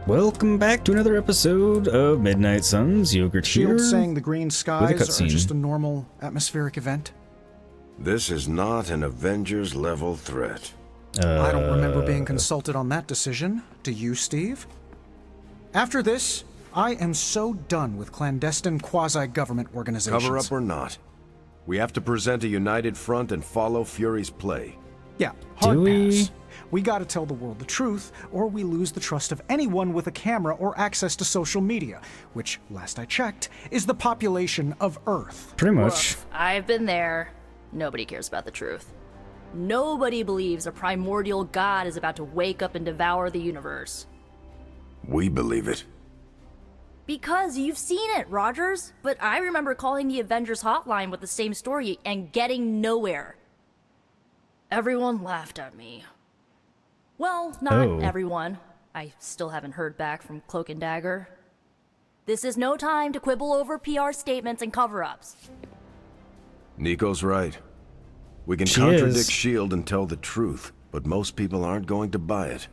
Welcome back to another episode of Midnight Suns. Yogurt here. Shield saying the green skies are just a normal atmospheric event? This is not an Avengers-level threat. I don't remember being consulted on that decision. Do you, Steve? After this, I am so done with clandestine quasi-government organizations. Cover up or not, we have to present a united front and follow Fury's play. Yeah, hard pass. We gotta tell the world the truth, or we lose the trust of anyone with a camera or access to social media, which, last I checked, is the population of Earth. Pretty much. Woof. I've been there. Nobody cares about the truth. Nobody believes a primordial god is about to wake up and devour the universe. We believe it. Because you've seen it, Rogers. But I remember calling the Avengers hotline with the same story and getting nowhere. Everyone laughed at me. Well, not everyone. I still haven't heard back from Cloak and Dagger. This is no time to quibble over PR statements and cover-ups. Nico's right. We can contradict S.H.I.E.L.D. and tell the truth, but most people aren't going to buy it.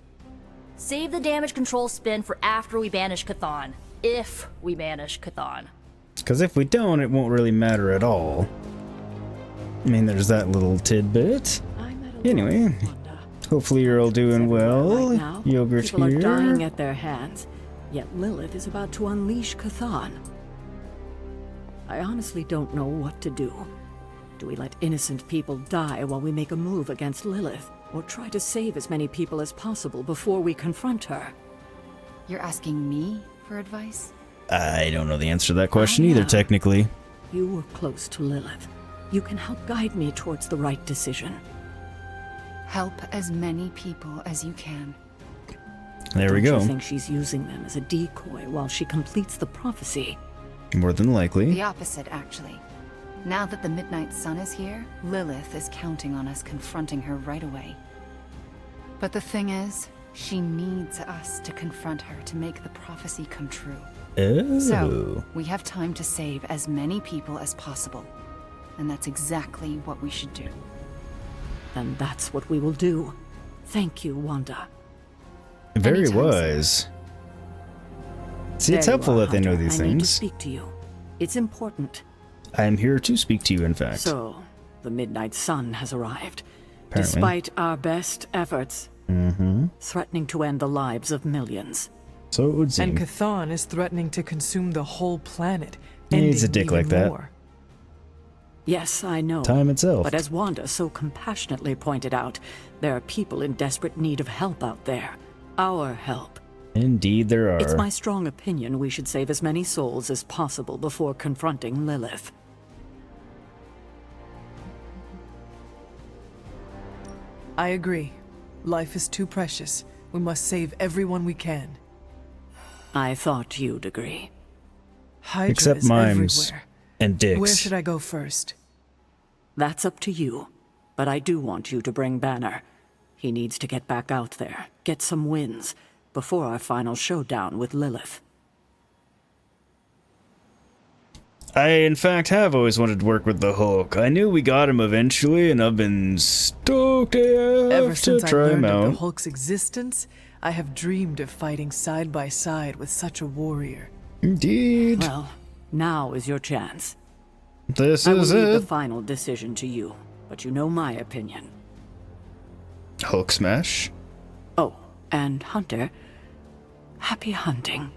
Save the damage control spin for after we banish Chthon. If we banish Chthon. Because if we don't, it won't really matter at all. I mean, there's that little tidbit. Anyway, hopefully you're all doing well. Right now, Yogurt people here. are dying at their hands, yet Lilith is about to unleash Chthon. I honestly don't know what to do. Do we let innocent people die while we make a move against Lilith, or try to save as many people as possible before we confront her? You're asking me for advice? I don't know the answer to that question either, technically. You were close to Lilith. You can help guide me towards the right decision. Help as many people as you can. There we go. Don't you think she's using them as a decoy while she completes the prophecy? More than likely. The opposite, actually. Now that the Midnight Sun is here, Lilith is counting on us confronting her right away. But the thing is, she needs us to confront her to make the prophecy come true. Oh. So, we have time to save as many people as possible. And that's exactly what we should do. Then that's what we will do. Thank you, Wanda. Very Anytime, wise. See, it's helpful that they know these I need to things. speak to you. It's important. I am here to speak to you, in fact. So, the Midnight Sun has arrived. Apparently. Despite our best efforts, threatening to end the lives of millions. So it would seem. And Chthon is threatening to consume the whole planet. He needs a ending dick like even that. more. Yes, I know. Time itself. But as Wanda so compassionately pointed out, there are people in desperate need of help out there. Our help. Indeed there are. It's my strong opinion we should save as many souls as possible before confronting Lilith. I agree. Life is too precious. We must save everyone we can. I thought you'd agree. Hydra Except is mimes everywhere. and dicks. Where should I go first? That's up to you. But I do want you to bring Banner. He needs to get back out there, get some wins, before our final showdown with Lilith. I, in fact, have always wanted to work with the Hulk. I knew we got him eventually, and I've been stoked Ever to since I try him learned of the out. Hulk's existence, I have dreamed of fighting side by side with such a warrior. Indeed. Well, now is your chance. This I will is leave the it. final decision to you, but you know my opinion. Hulk smash. Oh, and Hunter, happy hunting.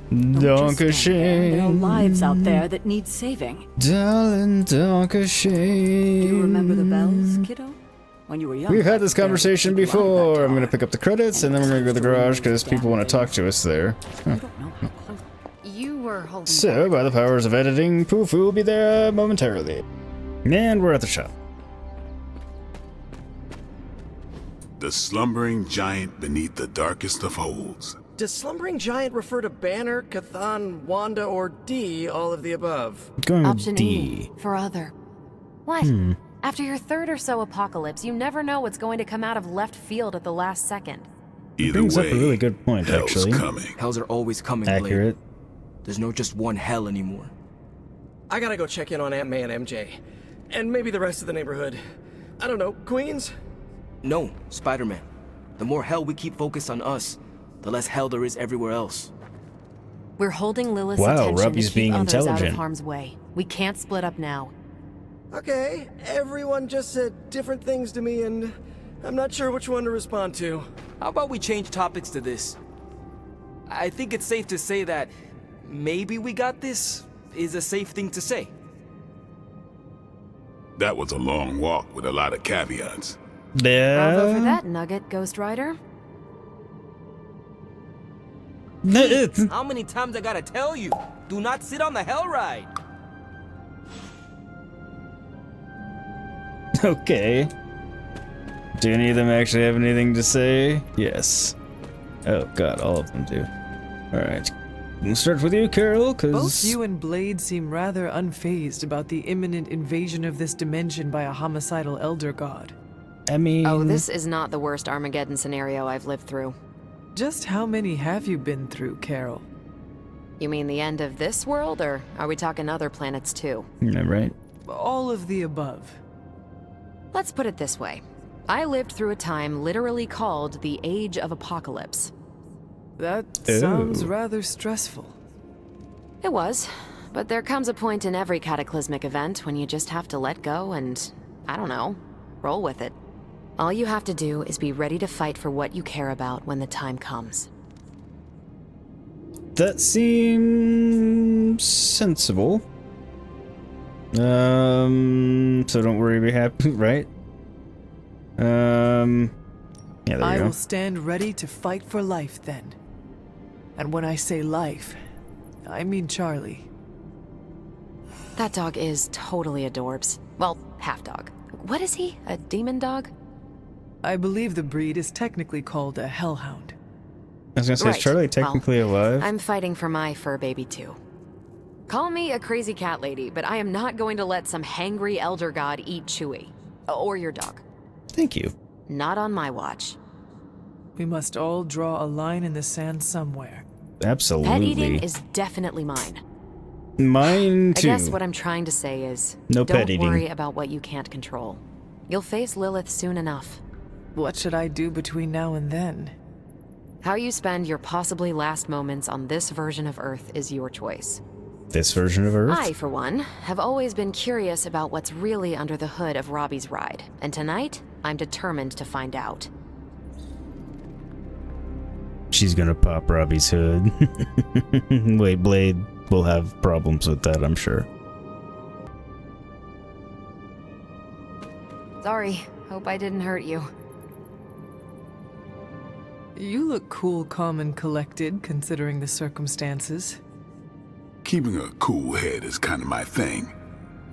Don't just Donka stand there. There are shame. lives out there that need saving. Darling, donka shame. Do you remember the bells, kiddo? When you were young. We've had this conversation you loved that before. I'm tower. going to pick up the credits, and then we're going to go to the garage because people want to talk to us there. You don't know how close. You were holding So, back. by the powers of editing, Poof will be there momentarily. And we're at the shop. The slumbering giant beneath the darkest of holds. Does Slumbering Giant refer to Banner, Chthon, Wanda, or D, all of the above? Going with Option D. E, for other. What? After your third or so apocalypse, you never know what's going to come out of left field at the last second. Either Brings up way, a really good point, hell's actually. coming. Hells are always coming, Blade. Accurate. There's no just one hell anymore. I gotta go check in on Aunt May and MJ. And maybe the rest of the neighborhood. I don't know, Queens? No, Spiderman. The more hell we keep focused on us, the less hell there is everywhere else. We're holding Lilith's Wow, attention Robbie's to keep being others out of intelligent. harm's way. We can't split up now. Okay, everyone just said different things to me, and I'm not sure which one to respond to. How about we change topics to this? I think it's safe to say that maybe we got this is a safe thing to say. That was a long walk with a lot of caveats. Bravo for Yeah. that, Nugget, Ghost Rider. How many times I gotta tell you? Do not sit on the Hellride. Okay. Do any of them actually have anything to say? Yes. Oh god, all of them do. Alright. We'll start with you, Carol, Both because... you and Blade seem rather unfazed about the imminent invasion of this dimension by a homicidal elder god. I mean... Oh, this is not the worst Armageddon scenario I've lived through. Just how many have you been through, Carol? You mean the end of this world, or are we talking other planets too? Yeah, right. All of the above. Let's put it this way. I lived through a time literally called the Age of Apocalypse. That Ooh. sounds rather stressful. It was, but there comes a point in every cataclysmic event when you just have to let go and, I don't know, roll with it. All you have to do is be ready to fight for what you care about when the time comes. That seems sensible. So don't worry, be happy, right? Yeah, there I you will go. stand ready to fight for life then. And when I say life, I mean Charlie. That dog is totally adorbs. Well, half dog. What is he? A demon dog? I believe the breed is technically called a hellhound. I was gonna say, Right. is Charlie technically alive? I'm fighting for my fur baby too. Call me a crazy cat lady, but I am not going to let some hangry elder god eat Chewie. Or your dog. Thank you. Not on my watch. We must all draw a line in the sand somewhere. Absolutely. Pet eating is definitely mine. Mine I too. guess what I'm trying to say is, No pet don't eating. worry about what you can't control. You'll face Lilith soon enough. What should I do between now and then? How you spend your possibly last moments on this version of Earth is your choice. This version of Earth? I, for one, have always been curious about what's really under the hood of Robbie's ride, and tonight, I'm determined to find out. She's gonna pop Robbie's hood. Wait, Blade will have problems with that, I'm sure. Sorry, hope I didn't hurt you. You look cool, calm, and collected, considering the circumstances. Keeping a cool head is kind of my thing,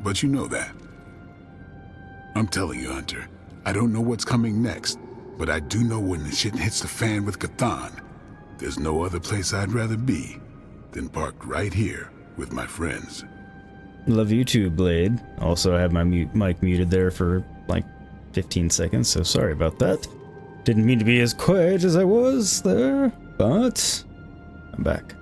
but you know that. I'm telling you, Hunter, I don't know what's coming next, but I do know when the shit hits the fan with Chthon, there's no other place I'd rather be than parked right here with my friends. Love you too, Blade. Also, I have my mic muted there for like 15 seconds, so sorry about that. Didn't mean to be as quiet as I was there, but I'm back.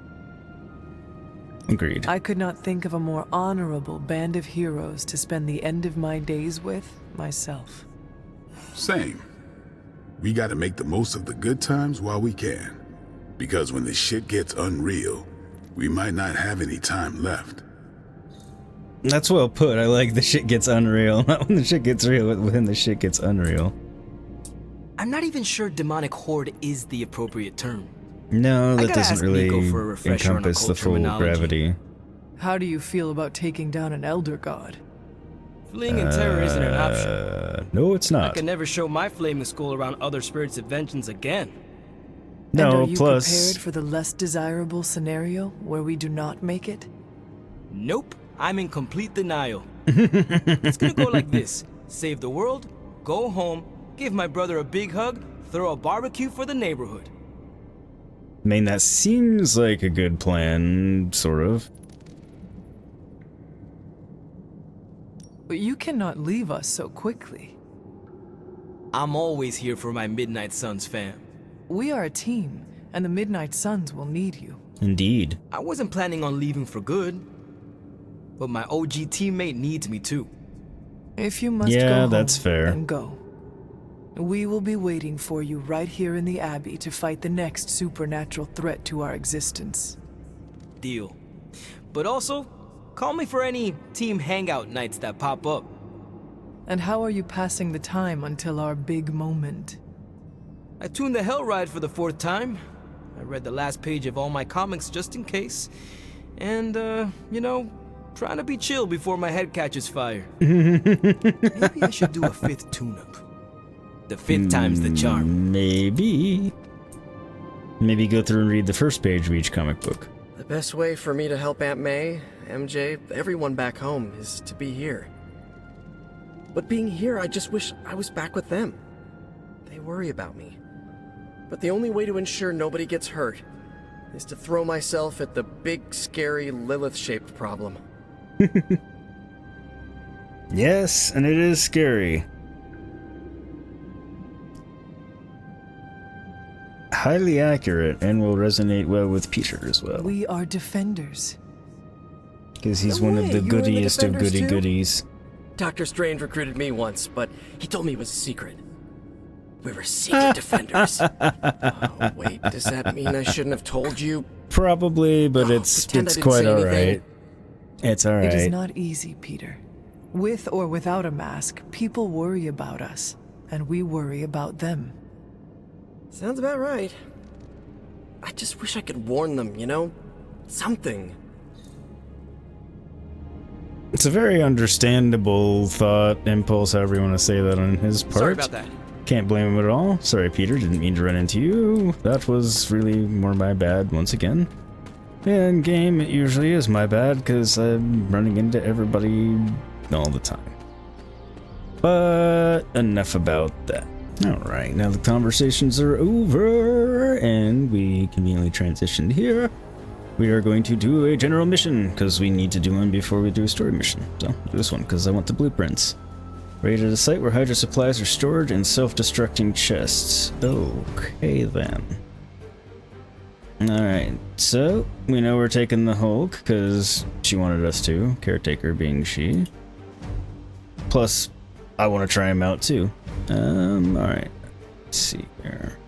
Agreed. I could not think of a more honorable band of heroes to spend the end of my days with myself. Same. We gotta make the most of the good times while we can. Because when the shit gets unreal, we might not have any time left. That's well put. I like the shit gets unreal. Not when the shit gets real, but when the shit gets unreal. I'm not even sure demonic horde is the appropriate term. No, I that gotta doesn't ask really Nico for a refresher on encompass the occult full terminology. gravity. How do you feel about taking down an elder god? Fleeing in terror isn't an option. No, it's I not. can never show my flaming skull around other spirits of vengeance again. No, and are you plus prepared for the less desirable scenario where we do not make it? Nope, I'm in complete denial. It's gonna go like this. Save the world, go home, give my brother a big hug, throw a barbecue for the neighborhood. I mean, that seems like a good plan, sort of. But you cannot leave us so quickly. I'm always here for my Midnight Suns fam. We are a team, and the Midnight Suns will need you. Indeed. I wasn't planning on leaving for good, but my OG teammate needs me too. If you must go Yeah, home, that's fair. then go. We will be waiting for you right here in the Abbey to fight the next supernatural threat to our existence. Deal. But also, call me for any team hangout nights that pop up. And how are you passing the time until our big moment? I tuned the Hellride for the 4th time. I read the last page of all my comics just in case. And, you know, trying to be chill before my head catches fire. Maybe I should do a 5th tune-up. The 5th time's the charm. Maybe. Maybe go through and read the first page of each comic book. The best way for me to help Aunt May, MJ, everyone back home is to be here. But being here, I just wish I was back with them. They worry about me. But the only way to ensure nobody gets hurt is to throw myself at the big, scary, Lilith-shaped problem. Yes, and it is scary. Highly accurate and will resonate well with Peter as well. We are defenders. Because he's No one way, of the you were in the goodiest of Defenders too? goodies. Doctor Strange recruited me once, but he told me it was a secret. We were secret defenders. Oh, wait, does that mean I shouldn't have told you? Probably, but it's pretend I didn't quite say alright. anything. It's It is alright. not easy, Peter. With or without a mask, people worry about us, and we worry about them. Sounds about right. I just wish I could warn them, you know? Something. It's a very understandable thought, impulse, however you want to say that on his part. Sorry about that. Can't blame him at all. Sorry, Peter, didn't mean to run into you. That was really more my bad once again. In game, it usually is my bad because I'm running into everybody all the time. But enough about that. Alright, now the conversations are over and we conveniently transitioned here. We are going to do a general mission because we need to do one before we do a story mission. So, do this one because I want the blueprints. Raided a site where Hydra supplies are stored in self-destructing chests. Okay then. Alright, so we know we're taking the Hulk because she wanted us to, caretaker being she. Plus, I want to try him out too. Alright. Let's see here.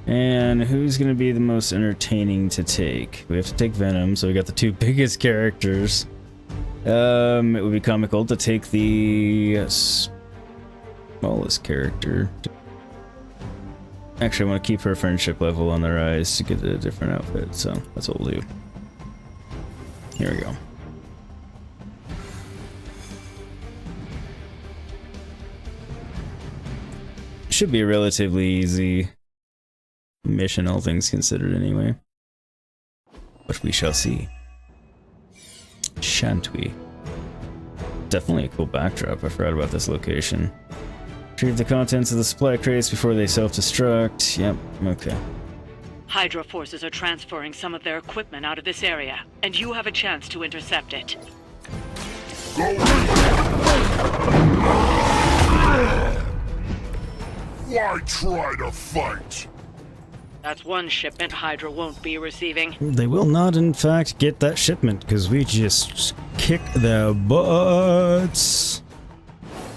And who's gonna be the most entertaining to take? We have to take Venom, so we got the 2 biggest characters. It would be comical to take the smallest character. Actually, I want to keep her friendship level on the rise to get a different outfit, so that's what we'll do. Here we go. Should be a relatively easy mission, all things considered anyway. But we shall see. Shan't we? Definitely a cool backdrop. I forgot about this location. Retrieve the contents of the supply crates before they self-destruct. Yep, okay. Hydra forces are transferring some of their equipment out of this area, and you have a chance to intercept it. Why try to fight? That's one shipment Hydra won't be receiving. They will not, in fact, get that shipment because we just kick their butts.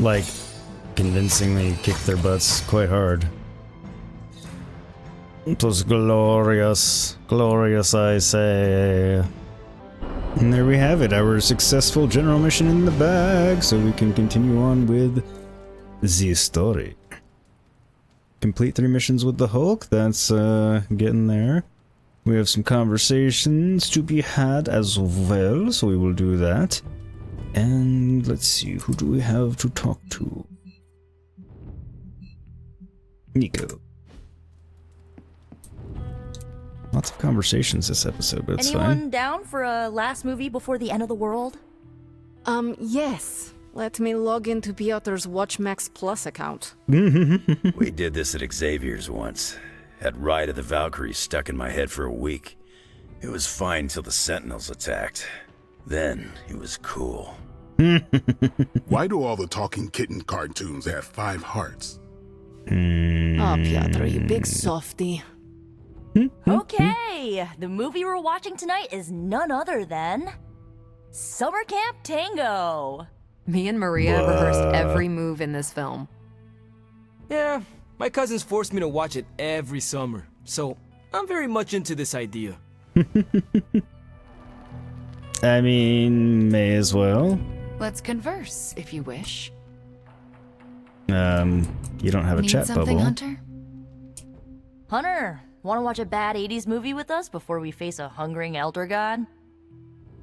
Like, convincingly kick their butts quite hard. It was glorious. Glorious, I say. And there we have it, our successful general mission in the bag, so we can continue on with the story. Complete 3 missions with the Hulk, that's getting there. We have some conversations to be had as well, so we will do that. And let's see, who do we have to talk to? Nico. Lots of conversations this episode, but it's Anyone fine. down for a last movie before the end of the world? Yes. Let me log into Piotr's WatchMax Plus account. We did this at Xavier's once. Had Ride of the Valkyries stuck in my head for a week. It was fine till the Sentinels attacked. Then it was cool. Why do all the talking kitten cartoons have 5 hearts? Oh, Piotr, you big softy. Okay, the movie we're watching tonight is none other than Summer Camp Tango. Me and Maria rehearsed every move in this film. Yeah, My cousins forced me to watch it every summer, so I'm very much into this idea. I mean, may as well. Let's converse, if you wish. You don't have a Need chat something, bubble. Hunter? Hunter, want to watch a bad 80s movie with us before we face a hungering elder god?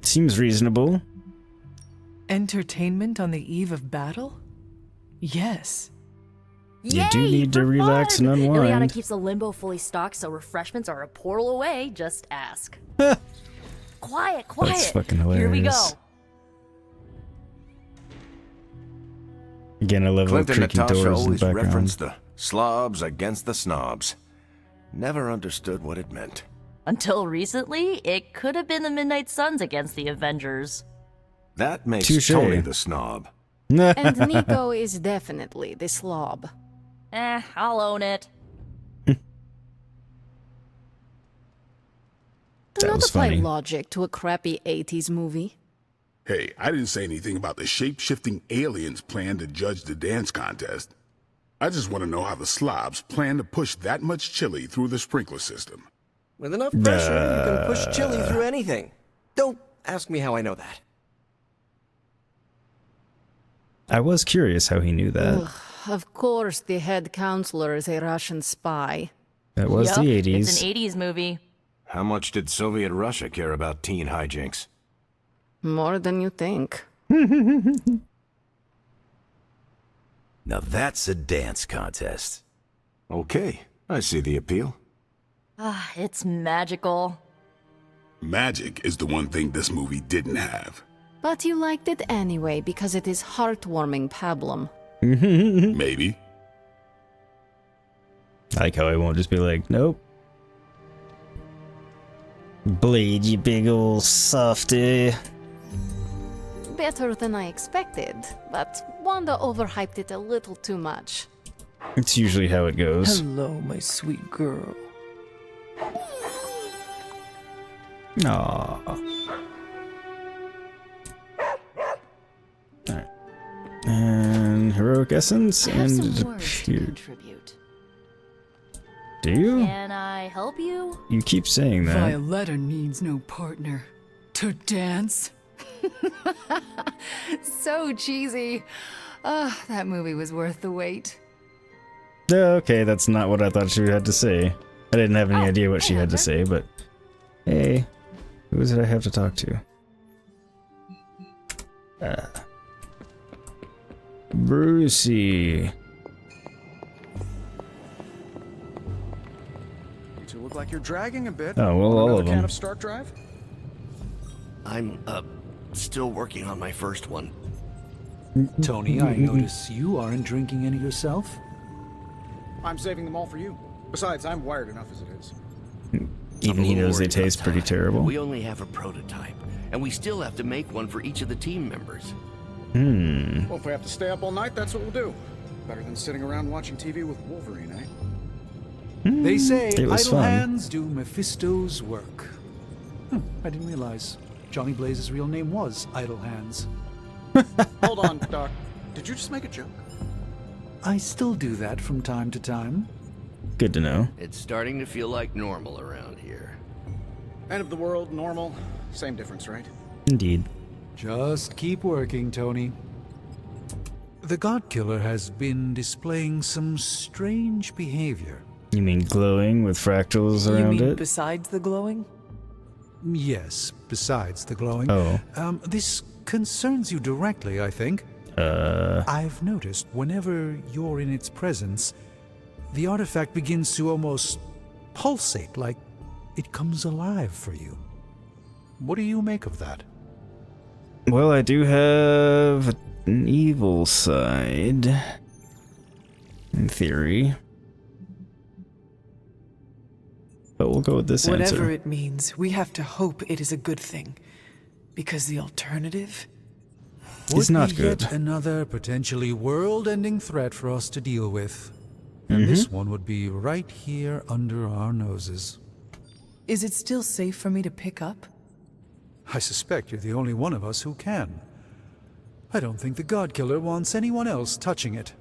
Seems reasonable. Entertainment on the eve of battle? Yes. You do need to relax and Ileana unwind. keeps the Limbo fully stocked, so refreshments are a portal away. Just ask. Quiet, quiet. That's fucking Here we go. hilarious. Again, I love Clint the and creaking Natasha doors in the always background. referenced the slobs against the snobs. Never understood what it meant. Until recently, it could have been the Midnight Suns against the Avengers. That makes Touche. Tony the snob. And Nico is definitely the slob. I'll own it. Do not was apply funny. logic to a crappy 80s movie. Hey, I didn't say anything about the shape-shifting aliens plan to judge the dance contest. I just want to know how the slobs plan to push that much chili through the sprinkler system. With enough pressure, you can push chili through anything. Don't ask me how I know that. I was curious how he knew that. Ugh, of course, the head counselor is a Russian spy. That was Yup, the 80s. It's an 80s movie. How much did Soviet Russia care about teen hijinks? More than you think. Now that's a dance contest. Okay, I see the appeal. It's magical. Magic is the one thing this movie didn't have. But you liked it anyway because it is heartwarming pablum. Maybe. I like how I won't just be like, nope. Blade, you big ol' softy. Better than I expected, but Wanda overhyped it a little too much. It's usually how it goes. Hello, my sweet girl. Aww. Alright. And heroic essence, I have and some it words to appeared. contribute. Do you? Can I help you? You keep saying that. Violetta needs no partner to dance. So cheesy. That movie was worth the wait. Okay, that's not what I thought she had to say. I didn't have any idea what she had to say, but hey, who is it I have to talk to? Brucey. You two look like you're dragging a bit. Oh, well, Want all another of can them. of Stark Drive? I'm, still working on my first one. Tony, I notice you aren't drinking any yourself. I'm saving them all for you. Besides, I'm wired enough as it is. Even he knows they taste pretty terrible. We only have a prototype, and we still have to make one for each of the team members. Well, if we have to stay up all night, that's what we'll do. Better than sitting around watching TV with Wolverine, eh? They say It was idle fun. hands do Mephisto's work. I didn't realize Johnny Blaze's real name was Idle Hands. Hold on, Doc. Did you just make a joke? I still do that from time to time. Good to know. It's starting to feel like normal around here. End of the world, normal. Same difference, right? Indeed. Just keep working, Tony. The Godkiller has been displaying some strange behavior. You mean glowing with fractals You around mean it? besides the glowing? Yes, besides the glowing. Oh. This concerns you directly, I think. I've noticed whenever you're in its presence, the artifact begins to almost pulsate, like it comes alive for you. What do you make of that? Well, I do have an evil side. In theory. But we'll go with this Whatever answer. it means, we have to hope it is a good thing. Because the alternative... It's not Would be good. Yet another potentially world-ending threat for us to deal with. And this one would be right here under our noses. Is it still safe for me to pick up? I suspect you're the only one of us who can. I don't think the Godkiller wants anyone else touching it.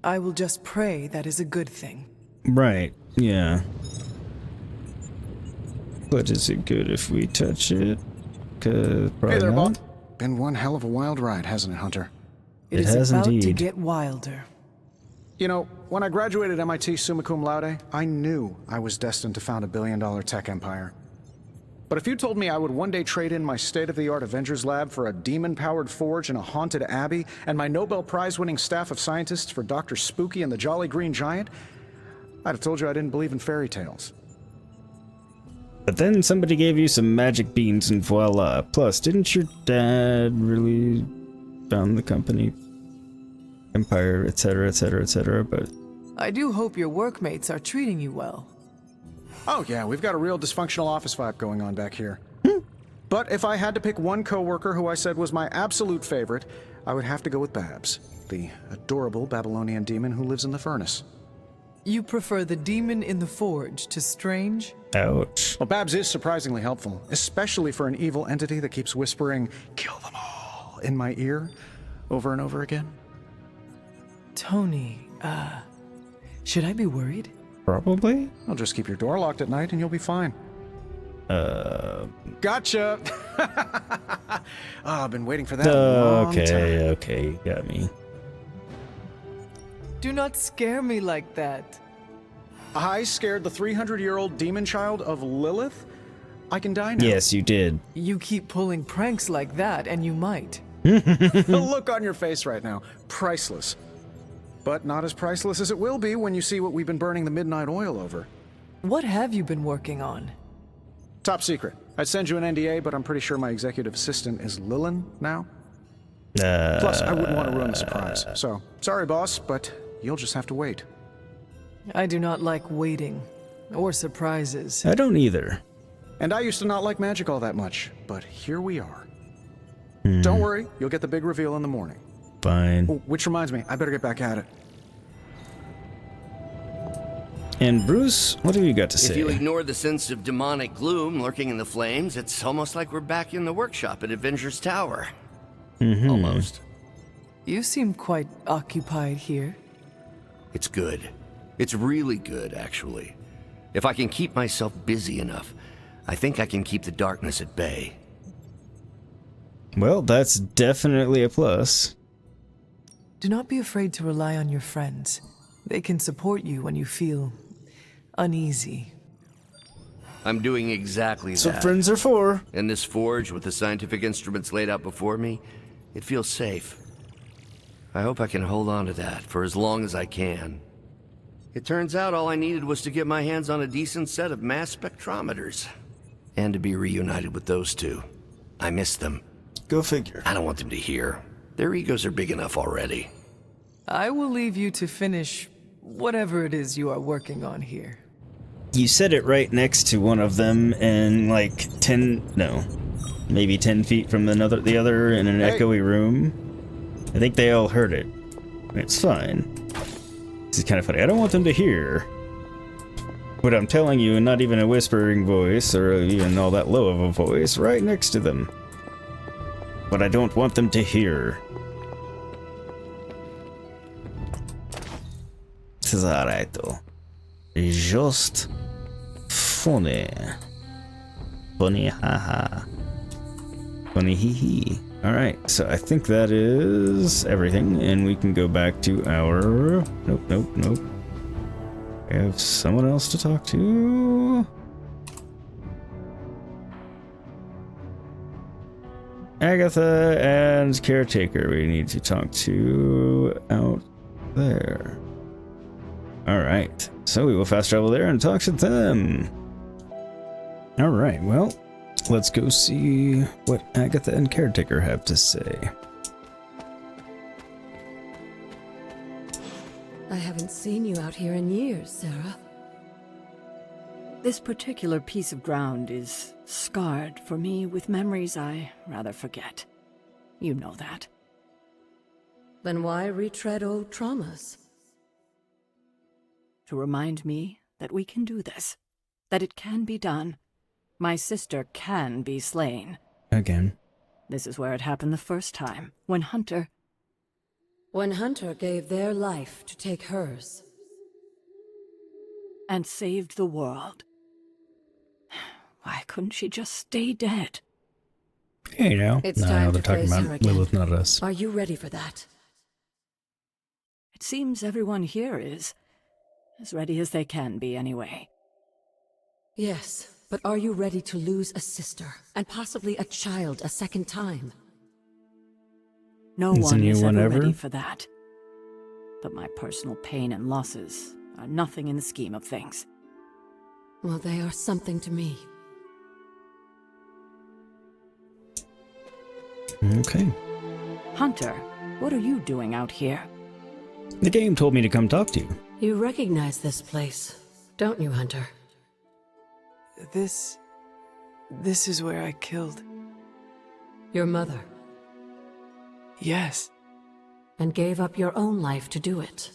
I will just pray that is a good thing. Right, yeah. But is it good if we touch it? 'Cause probably Hey there, not. Bob. Been one hell of a wild ride, hasn't it, Hunter? It is has about to indeed. get wilder. You know, when I graduated MIT summa cum laude, I knew I was destined to found a billion-dollar tech empire. But if you told me I would one day trade in my state-of-the-art Avengers lab for a demon-powered forge in a haunted abbey, and my Nobel Prize-winning staff of scientists for Dr. Spooky and the Jolly Green Giant, I'd have told you I didn't believe in fairy tales. But then somebody gave you some magic beans and voila. Plus, didn't your dad really found the company, empire, etc., etc., etc., but... I do hope your workmates are treating you well. Oh yeah, we've got a real dysfunctional office vibe going on back here. But if I had to pick one coworker who I said was my absolute favorite, I would have to go with Babs, the adorable Babylonian demon who lives in the furnace. You prefer the demon in the forge to Strange? Ouch. Well, Babs is surprisingly helpful, especially for an evil entity that keeps whispering, "Kill them all," in my ear, over and over again. Tony, should I be worried? Probably. Well, just keep your door locked at night and you'll be fine. Gotcha! I've been waiting for that a long time. Okay, you got me. Do not scare me like that. I scared the 300-year-old demon child of Lilith? I can die now. Yes, you did. You keep pulling pranks like that, and you might. The look on your face right now, priceless. But not as priceless as it will be when you see what we've been burning the midnight oil over. What have you been working on? Top secret. I'd send you an NDA, but I'm pretty sure my executive assistant is Lilin now. Plus, I wouldn't want to ruin the surprise. So, sorry, boss, but you'll just have to wait. I do not like waiting, or surprises. I don't either. And I used to not like magic all that much, but here we are. Don't worry, you'll get the big reveal in the morning. Fine. Oh, which reminds me, I better get back at it. And Bruce, what have you got to say? If you ignore the sense of demonic gloom lurking in the flames, it's almost like we're back in the workshop at Avengers Tower. Almost. You seem quite occupied here. It's good. It's really good, actually. If I can keep myself busy enough, I think I can keep the darkness at bay. Well, that's definitely a plus. Do not be afraid to rely on your friends. They can support you when you feel uneasy. I'm doing exactly that. That's what friends are for. In this forge, with the scientific instruments laid out before me, it feels safe. I hope I can hold on to that for as long as I can. It turns out all I needed was to get my hands on a decent set of mass spectrometers. And to be reunited with those two. I miss them. Go figure. I don't want them to hear. Their egos are big enough already. I will leave you to finish whatever it is you are working on here. You said it right next to one of them, and like 10 feet from the other in an echoey room. I think they all heard it. It's fine. This is kind of funny. I don't want them to hear what I'm telling you, and not even a whispering voice or even all that low of a voice right next to them. But I don't want them to hear. This is alright though. Just funny. Funny haha. Funny hee hee. Alright, so I think that is everything, and we can go back to our... Nope. We have someone else to talk to. Agatha and Caretaker we need to talk to out there. Alright, so we will fast travel there and talk to them. Alright, well, let's go see what Agatha and Caretaker have to say. I haven't seen you out here in years, Sarah. This particular piece of ground is scarred for me with memories I rather forget. You know that. Then why retread old traumas? To remind me that we can do this. That it can be done. My sister can be slain. Again. This is where it happened the first time, when Hunter... When Hunter gave their life to take hers. And saved the world. Why couldn't she just stay dead? Hey, you know. It's No, time they're to talking face her about again. Lilith, not us. Are you ready for that? It seems everyone here is. As ready as they can be, anyway. Yes, but are you ready to lose a sister, and possibly a child a second time? No Is one is anyone ever ever? ready for that. But my personal pain and losses are nothing in the scheme of things. Well, they are something to me. Okay. Hunter, what are you doing out here? The game told me to come talk to you. You recognize this place, don't you, Hunter? This is where I killed. Your mother. Yes. And gave up your own life to do it.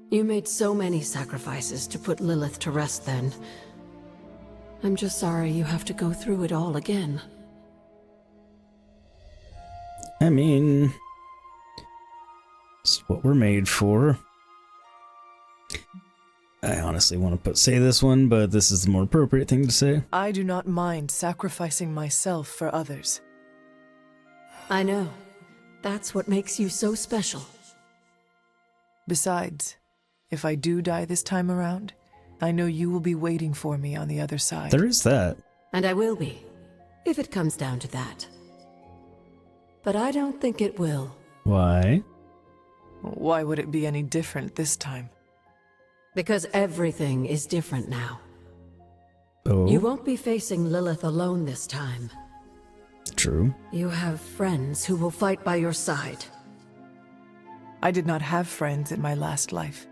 You made so many sacrifices to put Lilith to rest then. I'm just sorry you have to go through it all again. I mean, it's what we're made for. I honestly want to say this one, but this is the more appropriate thing to say. I do not mind sacrificing myself for others. I know. That's what makes you so special. Besides, if I do die this time around, I know you will be waiting for me on the other side. There is that. And I will be, if it comes down to that. But I don't think it will. Why? Why would it be any different this time? Because everything is different now. Oh? You won't be facing Lilith alone this time. True. You have friends who will fight by your side. I did not have friends in my last life.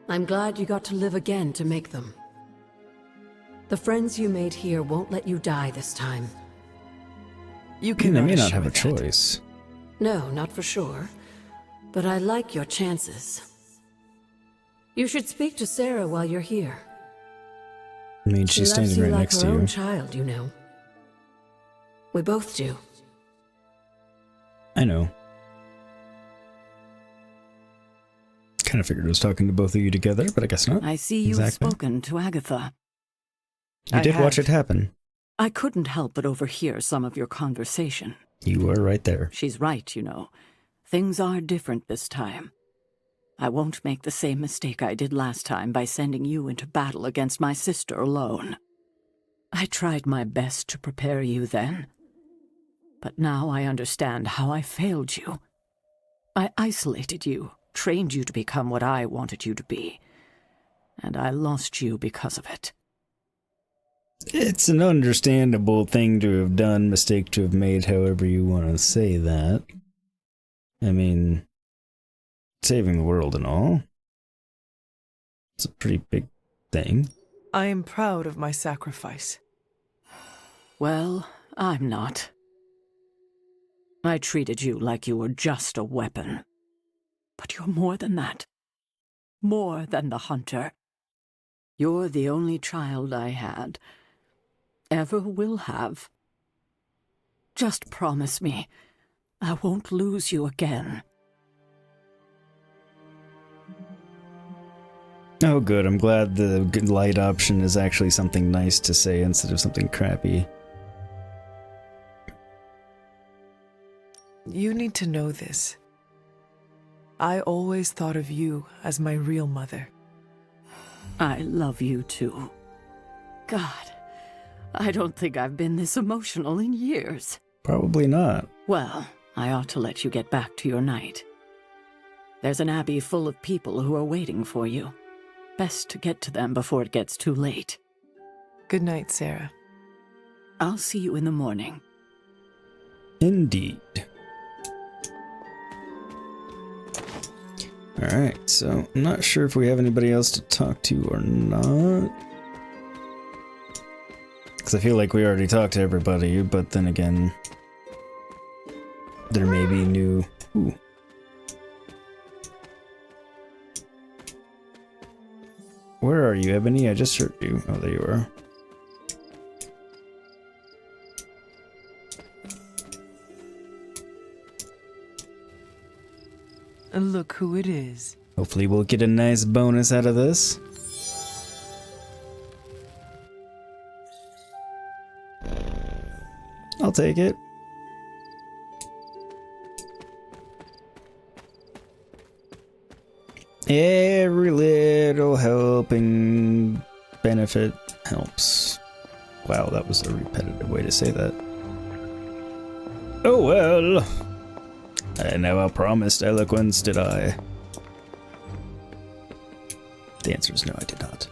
I'm glad you got to live again to make them. The friends you made here won't let you die this time. You They may not have a choice. No, not for sure. But I like your chances. You should speak to Sarah while you're here. I mean, she's She loves standing you right like next her to own you. child, you know. We both do. I know. Kind of figured I was talking to both of you together, but I guess not. I see you've spoken to Agatha. You did watch it happen. I couldn't help but overhear some of your conversation. You were right there. She's right, you know. Things are different this time. I won't make the same mistake I did last time by sending you into battle against my sister alone. I tried my best to prepare you then. But now I understand how I failed you. I isolated you, trained you to become what I wanted you to be. And I lost you because of it. It's an understandable thing to have done, mistake to have made, however you want to say that. I mean, saving the world and all. It's a pretty big thing. I am proud of my sacrifice. Well, I'm not. I treated you like you were just a weapon. But you're more than that. More than the hunter. You're the only child I had. Ever will have. Just promise me I won't lose you again. Oh good, I'm glad the good light option is actually something nice to say instead of something crappy. You need to know this. I always thought of you as my real mother. I love you too. God, I don't think I've been this emotional in years. Probably not. Well, I ought to let you get back to your night. There's an abbey full of people who are waiting for you. Best to get to them before it gets too late. Good night, Sarah. I'll see you in the morning. Indeed. Alright, so I'm not sure if we have anybody else to talk to or not. Because I feel like we already talked to everybody, but then again, there may be new... Ooh. Where are you, Ebony? I just heard you. Oh, there you are. Look who it is. Hopefully we'll get a nice bonus out of this. I'll take it. Every little helping benefit helps. Wow, that was a repetitive way to say that. Oh well. I never promised eloquence, did I? The answer is no, I did not.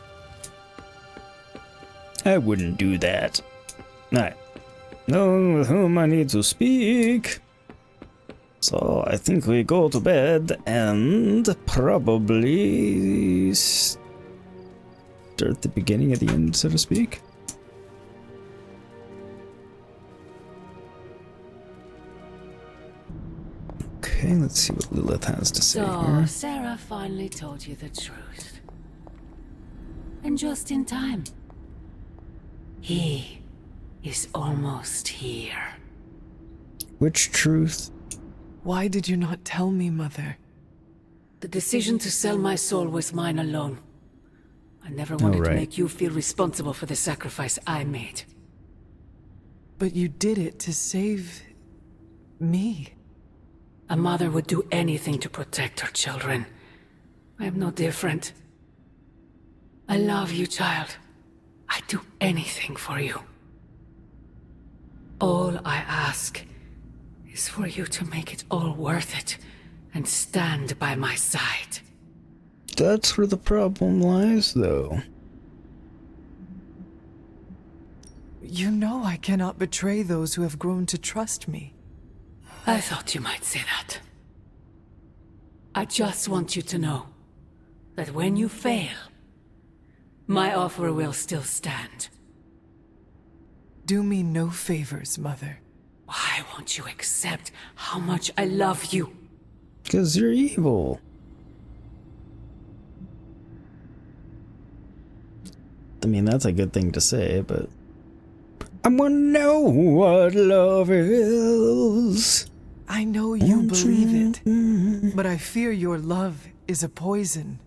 I wouldn't do that. I know with whom I need to speak. So I think we go to bed and probably start the beginning at the end, so to speak. Okay, let's see what Lilith has to say So, here. Sarah finally told you the truth. And just in time. He is almost here. Which truth? Why did you not tell me, Mother? The decision to sell my soul was mine alone. I never wanted to make you feel responsible for the sacrifice I made. But you did it to save me. A mother would do anything to protect her children. I am no different. I love you, child. I'd do anything for you. All I ask is for you to make it all worth it and stand by my side. That's where the problem lies, though. You know I cannot betray those who have grown to trust me. I thought you might say that. I just want you to know that when you fail, my offer will still stand. Do me no favors, Mother. Why won't you accept how much I love you? Because you're evil. I mean, that's a good thing to say, but I wanna know what love is. I know you believe it, but I fear your love is a poison.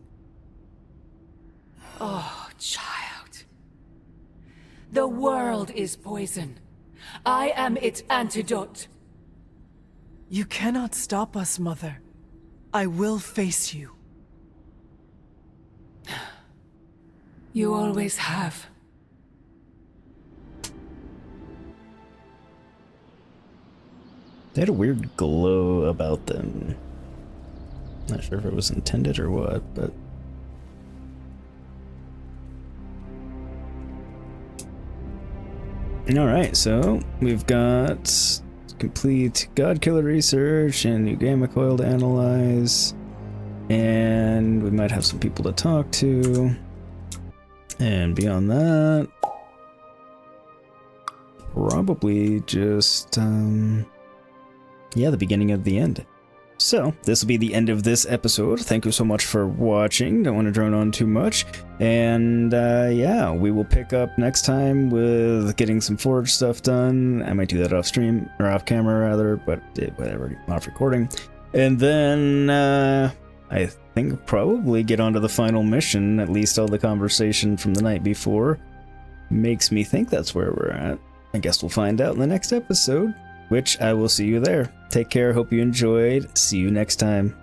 Oh, child. The world is poison. I am its antidote. You cannot stop us, Mother. I will face you. You always have. They had a weird glow about them. Not sure if it was intended or what, but... Alright, so we've got complete Godkiller research and new gamma coil to analyze. And we might have some people to talk to. And beyond that, probably just, yeah, the beginning of the end. So, this will be the end of this episode. Thank you so much for watching. Don't want to drone on too much. And, yeah, we will pick up next time with getting some Forge stuff done. I might do that off stream, or off camera rather, but whatever, off recording. And then, I think probably get onto the final mission. At least all the conversation from the night before makes me think that's where we're at. I guess we'll find out in the next episode, which I will see you there. Take care, hope you enjoyed. See you next time.